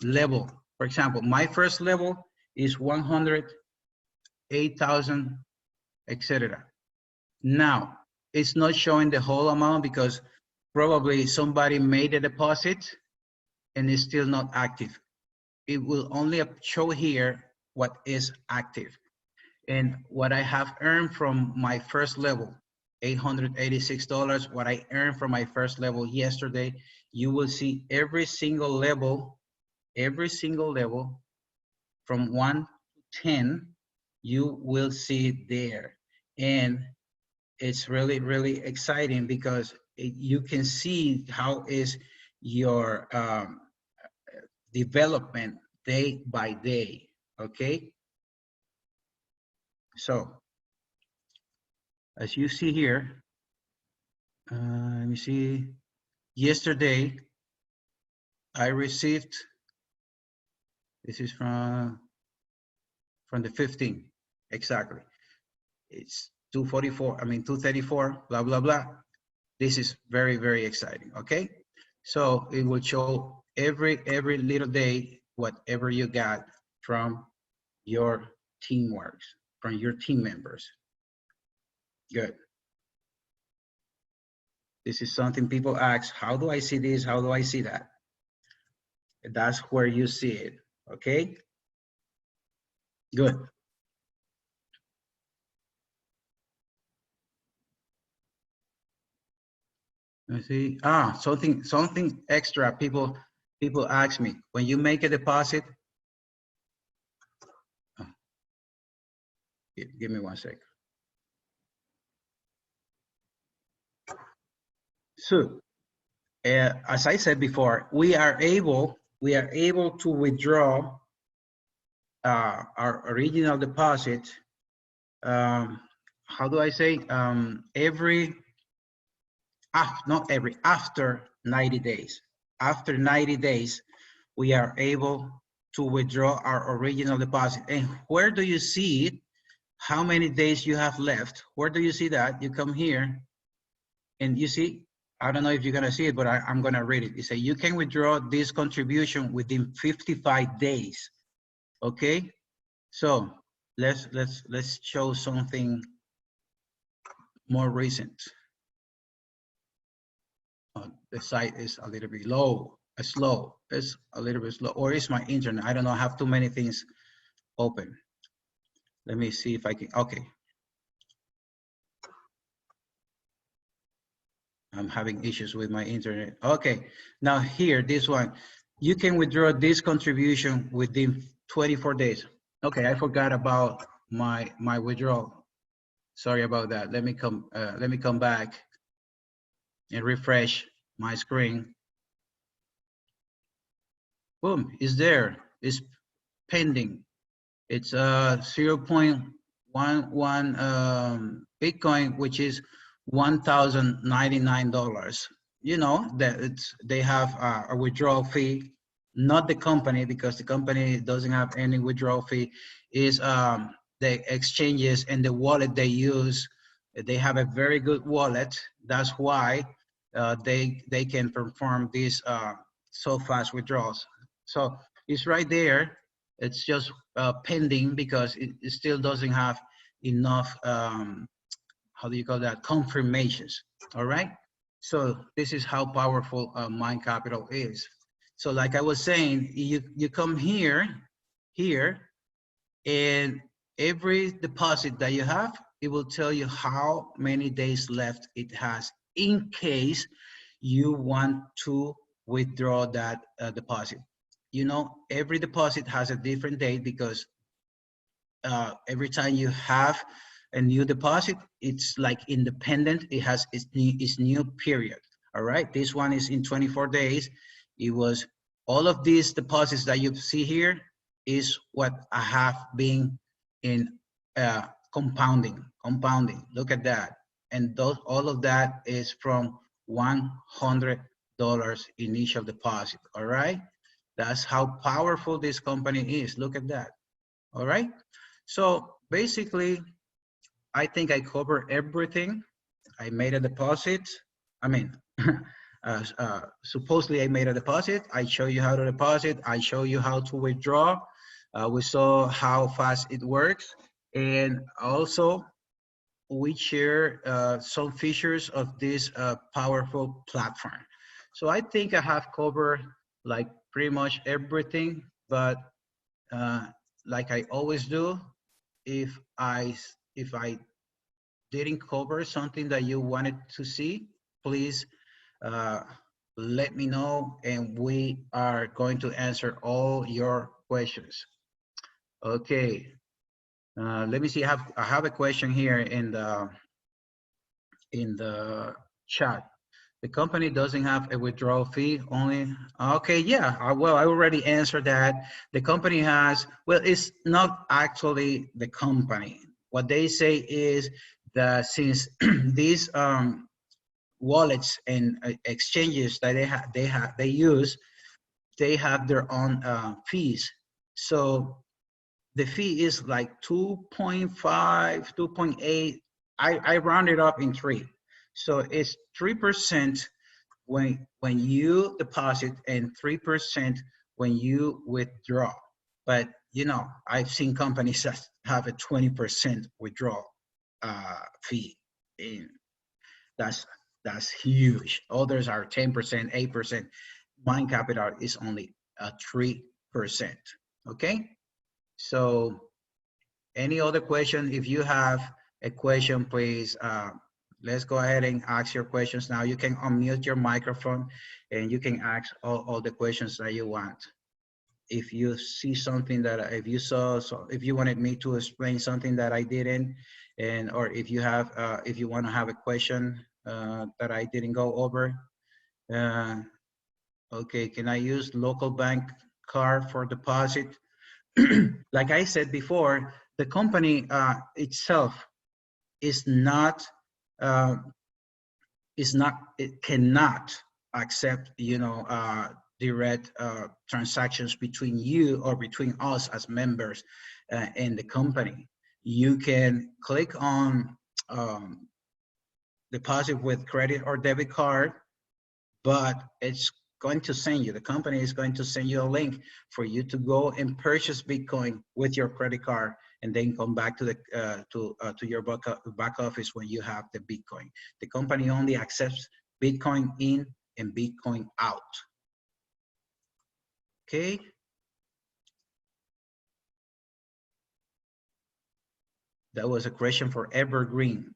level. For example, my first level is 108,000, etc. Now it's not showing the whole amount because probably somebody made a deposit and it's still not active. It will only show here what is active. And what I have earned from my first level, $886, what I earned from my first level yesterday, you will see every single level from 1 to 10, you will see it there. And it's really, really exciting because you can see how is your development day by day, okay? So, as you see here, let me see, yesterday, I received, this is from the 15th, exactly. It's 234, blah, blah, blah. This is very, very exciting, okay? So it will show every little day, whatever you got from your teamwork, from your team members. Good. This is something people ask, how do I see this? How do I see that? That's where you see it, okay? Good. Let's see. Something extra. People ask me, when you make a deposit, oh, give me 1 sec. So, as I said before, we are able to withdraw our original deposit. How do I say? After 90 days. After 90 days, we are able to withdraw our original deposit. And where do you see it? How many days you have left? Where do you see that? You come here and you see, I don't know if you're gonna see it, but I'm gonna read it. It says you can withdraw this contribution within 55 days. Okay, so let's show something more recent. The site is a little bit slow. It's a little bit slow, or it's my internet. I don't know. I have too many things open. Let me see if I can. Okay. I'm having issues with my internet. Okay. Now here, this one, you can withdraw this contribution within 24 days. Okay, I forgot about my withdrawal. Sorry about that. Let me come back and refresh my screen. Boom, it's there. It's pending. It's 0.11 Bitcoin, which is $1,099. You know that they have a withdrawal fee, not the company, because the company doesn't have any withdrawal fee. Is the exchanges and the wallet they use. They have a very good wallet. That's why they can perform these so fast withdrawals. So it's right there. It's just pending because it still doesn't have enough, how do you call that, confirmations. All right. So this is how powerful Mind.Capital is. So like I was saying, you come here, and every deposit that you have, it will tell you how many days left it has in case you want to withdraw that deposit. You know, every deposit has a different date because every time you have a new deposit, it's like independent. It has its new period. All right. This one is in 24 days. It was all of these deposits that you see here is what I have been in compounding. Look at that. And those, all of that is from $100 initial deposit. All right. That's how powerful this company is. Look at that. All right. So basically, I think I cover everything. I made a deposit. I mean, supposedly I made a deposit. I show you how to deposit. I show you how to withdraw. We saw how fast it works. And also we share some features of this powerful platform. So I think I have covered like pretty much everything, but like I always do, if I didn't cover something that you wanted to see, please uh, let me know, and we are going to answer all your questions. Okay, let me see. I have a question here in the chat. The company doesn't have a withdrawal fee only. Okay, yeah, well, I already answered that. The company has, well, it's not actually the company. What they say is that since these wallets and exchanges that they use, they have their own fees. So the fee is like 2.5, 2.8. I rounded up in 3. So it's 3% when you deposit and 3% when you withdraw. But you know, I've seen companies that have a 20% withdrawal fee. And that's huge. Others are 10%, 8%. Mind.Capital is only 3%. Okay. So any other question? If you have a question, please, let's go ahead and ask your questions now. You can unmute your microphone and you can ask all the questions that you want. If you see something that, if you saw, so if you wanted me to explain something that I didn't, and, or if you have, if you want to have a question that I didn't go over. Okay, can I use local bank card for deposit? Like I said before, the company itself is not, it cannot accept, you know, direct transactions between you or between us as members in the company. You can click on deposit with credit or debit card, but it's going to send you, the company is going to send you a link for you to go and purchase Bitcoin with your credit card, and then come back to the to your back office when you have the Bitcoin. The company only accepts Bitcoin in and Bitcoin out. Okay. That was a question for Evergreen,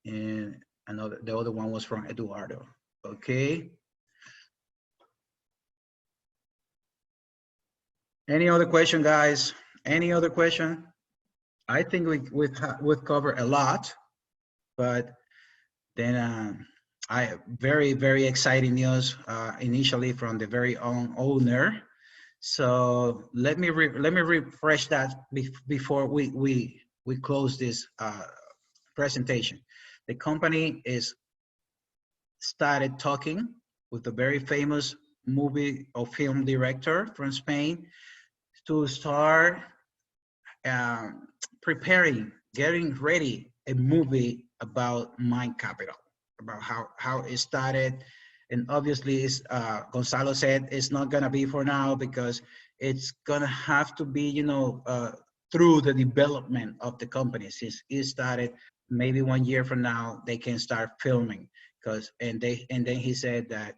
and another, the other one was from Eduardo. Okay. Any other question, guys? Any other question? I think we've covered a lot, but then very exciting news initially from the very own owner. So let me refresh that before we close this presentation. The company is started talking with a very famous movie or film director from Spain to start preparing, getting ready a movie about Mind.Capital, about how it started. And obviously, it's, Gonzalo said it's not gonna be for now, because it's gonna have to be, you know, through the development of the company. Since it started, maybe 1 year from now, they can start filming. Because and then he said that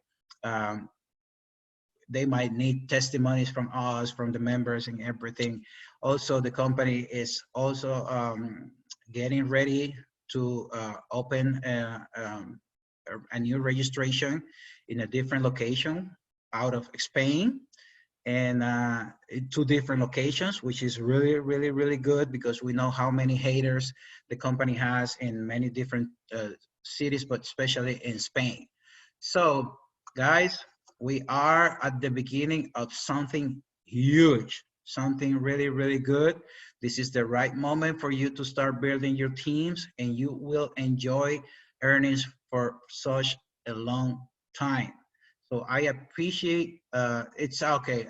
they might need testimonies from us, from the members and everything. Also, the company is also getting ready to open a new registration in a different location out of Spain. and in 2 different locations, which is really, really, really good because we know how many haters the company has in many different cities, but especially in Spain. So, guys, we are at the beginning of something huge, something really, really good. This is the right moment for you to start building your teams, and you will enjoy earnings for such a long time. So I appreciate, it's okay.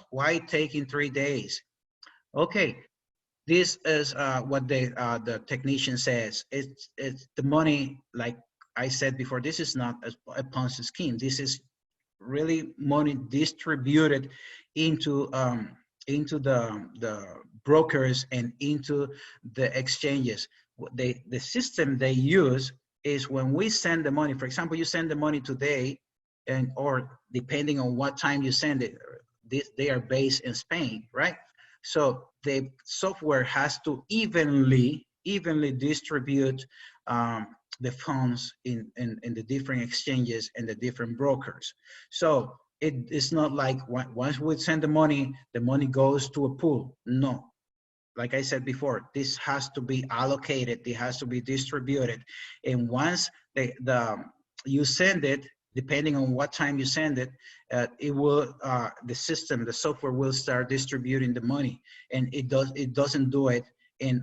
Why taking 3 days? Okay, this is what the technician says. It's the money, like I said before, this is not a Ponzi scheme. This is really money distributed into the brokers and into the exchanges. The system they use is when we send the money. For example, you send the money today, and or depending on what time you send it, they are based in Spain, right? So the software has to evenly distribute the funds in the different exchanges and the different brokers. So it is not like once we send the money goes to a pool. No, like I said before, this has to be allocated, it has to be distributed. And once you send it, depending on what time you send it, it will, the system, the software will start distributing the money. And it doesn't do it in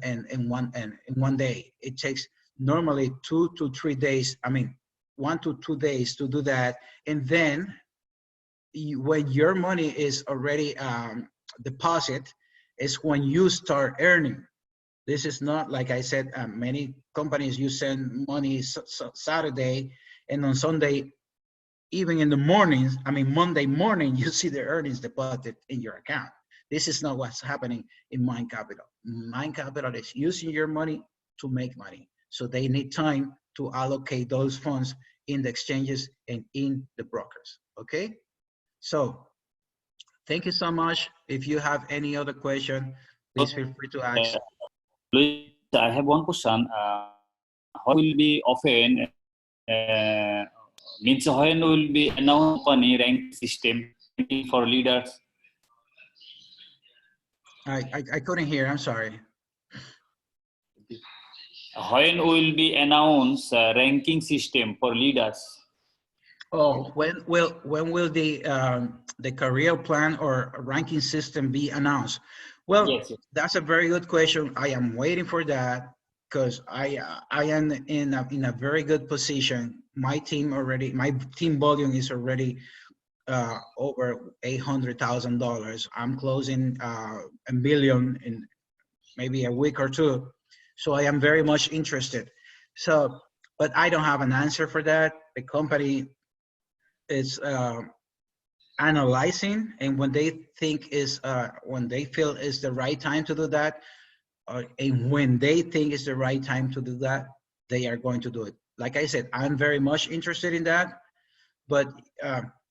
one day. It takes normally 2 to 3 days, I mean, 1 to 2 days to do that. And then when your money is already deposited, is when you start earning. This is not, like I said, many companies, you send money Saturday, and on Sunday, even in the mornings, I mean, Monday morning, you see the earnings deposited in your account. This is not what's happening in Mind.Capital. Mind.Capital is using your money to make money. So they need time to allocate those funds in the exchanges and in the brokers, okay? So thank you so much. If you have any other question, please feel free to ask. Luis, I have one question. How will be often, means when will be announced company rank system for leaders? I couldn't hear, I'm sorry. When will be announced ranking system for leaders? Oh, when will the career plan or ranking system be announced? Well, Yes. that's a very good question. I am waiting for that because I am in a very good position. My team volume is already over $800,000. I'm closing $1 million in maybe a week or two. So I am very much interested. So, but I don't have an answer for that. The company is analyzing, and when they think is when they feel is the right time to do that, and when they think is the right time to do that, they are going to do it. Like I said, I'm very much interested in that, but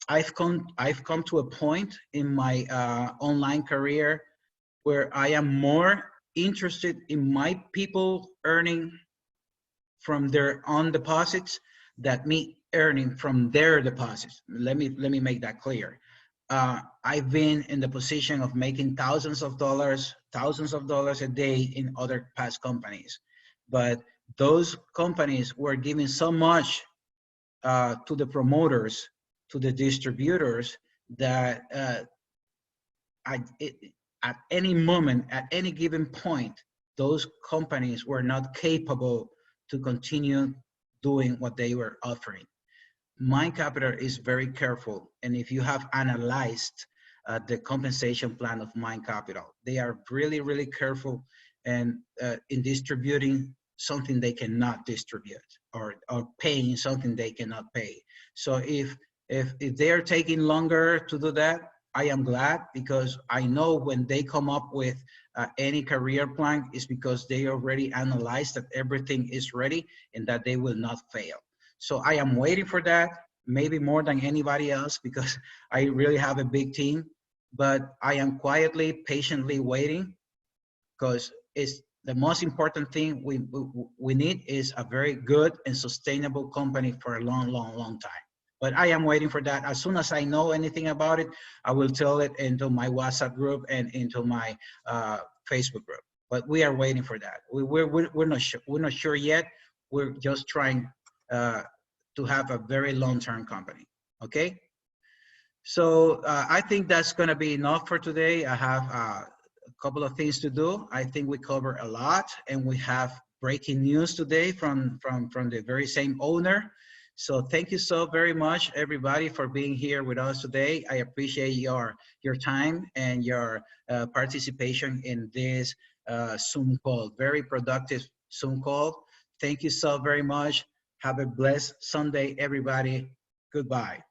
I've come to a point in my online career where I am more interested in my people earning from their own deposits than me earning from their deposits. Let me make that clear. I've been in the position of making thousands of dollars a day in other past companies, but those companies were giving so much to the promoters, to the distributors, that at any moment, at any given point, those companies were not capable to continue doing what they were offering. Mind.Capital is very careful, and if you have analyzed the compensation plan of Mind.Capital, they are really, really careful and in distributing something they cannot distribute, or paying something they cannot pay. So if they are taking longer to do that, I am glad, because I know when they come up with any career plan, is because they already analyzed that everything is ready and that they will not fail. So I am waiting for that, maybe more than anybody else, because I really have a big team, but I am quietly, patiently waiting, because it's the most important thing we need is a very good and sustainable company for a long, long, long time. But I am waiting for that. As soon as I know anything about it, I will tell it into my WhatsApp group and into my Facebook group. But we are waiting for that. We're not sure. We're not sure yet. We're just trying to have a very long-term company. Okay. So I think that's going to be enough for today. I have a couple of things to do. I think we cover a lot, and we have breaking news today from the very same owner. So thank you so very much, everybody, for being here with us today. I appreciate your time and your participation in this Zoom call. Very productive Zoom call. Thank you so very much. Have a blessed Sunday, everybody. Goodbye.